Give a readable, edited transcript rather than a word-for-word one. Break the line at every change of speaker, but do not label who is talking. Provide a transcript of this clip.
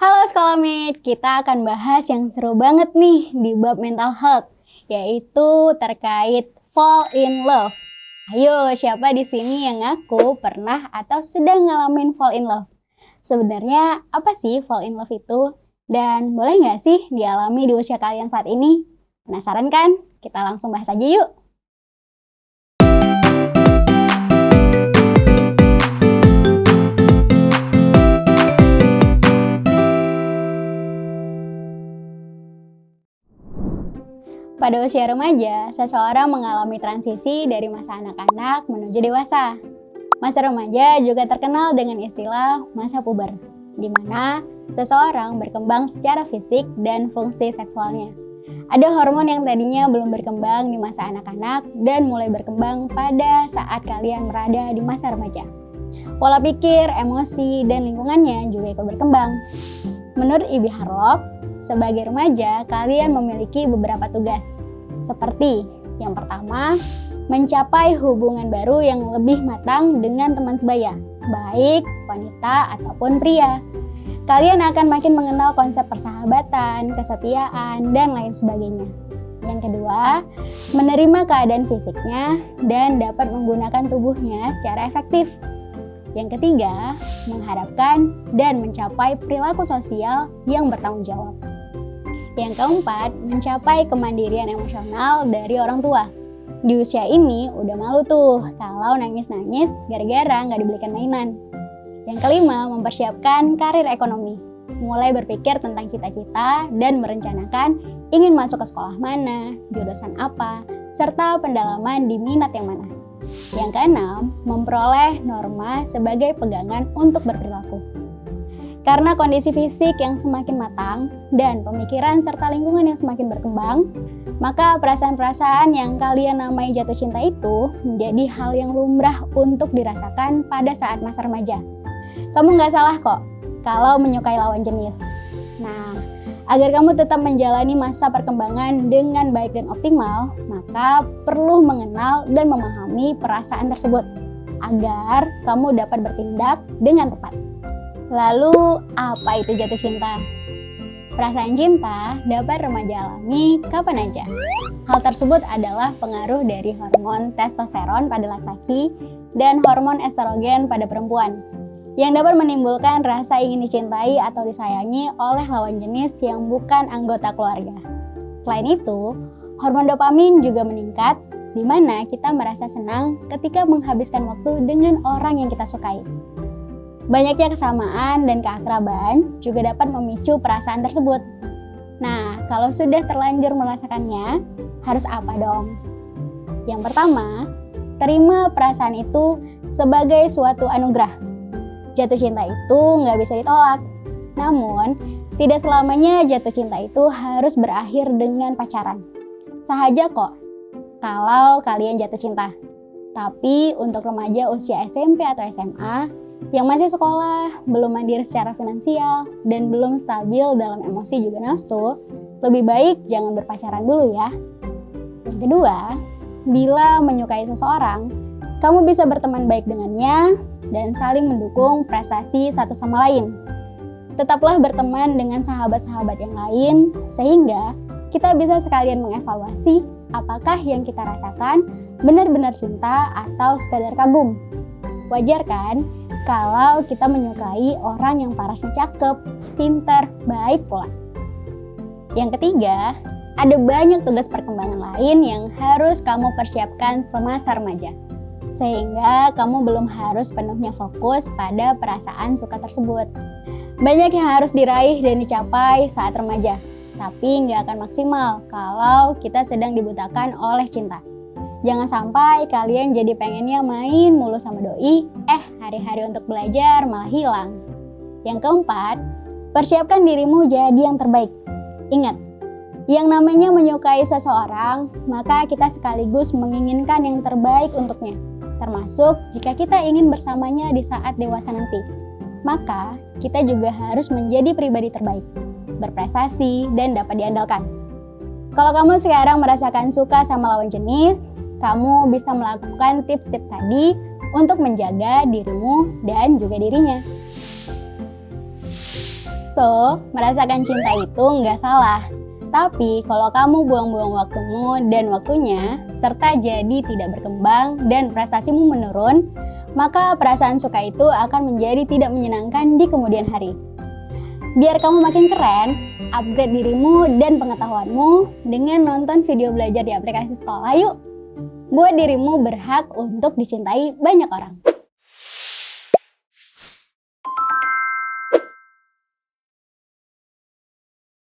Halo Scholarmate, kita akan bahas yang seru banget nih di bab mental health, yaitu terkait fall in love. Ayo, siapa di sini yang ngaku pernah atau sedang ngalamin fall in love? Sebenarnya apa sih fall in love itu? Dan boleh nggak sih dialami di usia kalian saat ini? Penasaran kan? Kita langsung bahas aja yuk. Pada usia remaja, seseorang mengalami transisi dari masa anak-anak menuju dewasa. Masa remaja juga terkenal dengan istilah masa puber, di mana seseorang berkembang secara fisik dan fungsi seksualnya. Ada hormon yang tadinya belum berkembang di masa anak-anak dan mulai berkembang pada saat kalian berada di masa remaja. Pola pikir, emosi, dan lingkungannya juga ikut berkembang. Menurut Ibi Harlock, sebagai remaja, kalian memiliki beberapa tugas. Seperti yang pertama, mencapai hubungan baru yang lebih matang dengan teman sebaya, baik wanita ataupun pria. Kalian akan makin mengenal konsep persahabatan, kesetiaan, dan lain sebagainya. Yang kedua, menerima keadaan fisiknya dan dapat menggunakan tubuhnya secara efektif. Yang ketiga, mengharapkan dan mencapai perilaku sosial yang bertanggung jawab. Yang keempat, mencapai kemandirian emosional dari orang tua. Di usia ini udah malu tuh kalau nangis-nangis gara-gara nggak dibelikan mainan. Yang kelima, mempersiapkan karir ekonomi. Mulai berpikir tentang cita-cita dan merencanakan ingin masuk ke sekolah mana, jurusan apa, serta pendalaman di minat yang mana. Yang keenam, memperoleh norma sebagai pegangan untuk berperilaku. Karena kondisi fisik yang semakin matang dan pemikiran serta lingkungan yang semakin berkembang, maka perasaan-perasaan yang kalian namai jatuh cinta itu menjadi hal yang lumrah untuk dirasakan pada saat masa remaja. Kamu nggak salah kok kalau menyukai lawan jenis. Nah, agar kamu tetap menjalani masa perkembangan dengan baik dan optimal, maka perlu mengenal dan memahami perasaan tersebut agar kamu dapat bertindak dengan tepat. Lalu, apa itu jatuh cinta? Perasaan cinta dapat remaja alami kapan aja. Hal tersebut adalah pengaruh dari hormon testosteron pada laki-laki dan hormon estrogen pada perempuan, yang dapat menimbulkan rasa ingin dicintai atau disayangi oleh lawan jenis yang bukan anggota keluarga. Selain itu, hormon dopamin juga meningkat, di mana kita merasa senang ketika menghabiskan waktu dengan orang yang kita sukai. Banyaknya kesamaan dan keakraban juga dapat memicu perasaan tersebut. Nah, kalau sudah terlanjur merasakannya, harus apa dong? Yang pertama, terima perasaan itu sebagai suatu anugerah. Jatuh cinta itu nggak bisa ditolak. Namun, tidak selamanya jatuh cinta itu harus berakhir dengan pacaran. Sahaja kok kalau kalian jatuh cinta. Tapi untuk remaja usia SMP atau SMA, yang masih sekolah, belum mandiri secara finansial, dan belum stabil dalam emosi juga nafsu, lebih baik jangan berpacaran dulu ya. Yang kedua, bila menyukai seseorang, kamu bisa berteman baik dengannya dan saling mendukung prestasi satu sama lain. Tetaplah berteman dengan sahabat-sahabat yang lain, sehingga kita bisa sekalian mengevaluasi apakah yang kita rasakan benar-benar cinta atau sekadar kagum. Wajar kan kalau kita menyukai orang yang parasnya cakep, pintar, baik pula. Yang ketiga, ada banyak tugas perkembangan lain yang harus kamu persiapkan semasa remaja. Sehingga kamu belum harus penuhnya fokus pada perasaan suka tersebut. Banyak yang harus diraih dan dicapai saat remaja, tapi nggak akan maksimal kalau kita sedang dibutakan oleh cinta. Jangan sampai kalian jadi pengennya main mulu sama doi, hari-hari untuk belajar malah hilang. Yang keempat, persiapkan dirimu jadi yang terbaik. Ingat, yang namanya menyukai seseorang, maka kita sekaligus menginginkan yang terbaik untuknya. Termasuk jika kita ingin bersamanya di saat dewasa nanti. Maka, kita juga harus menjadi pribadi terbaik, berprestasi, dan dapat diandalkan. Kalau kamu sekarang merasakan suka sama lawan jenis, kamu bisa melakukan tips-tips tadi untuk menjaga dirimu dan juga dirinya. So, merasakan cinta itu nggak salah. Tapi kalau kamu buang-buang waktumu dan waktunya, serta jadi tidak berkembang dan prestasimu menurun, maka perasaan suka itu akan menjadi tidak menyenangkan di kemudian hari. Biar kamu makin keren, upgrade dirimu dan pengetahuanmu dengan nonton video belajar di aplikasi sekolah yuk. Buat dirimu berhak untuk dicintai banyak orang.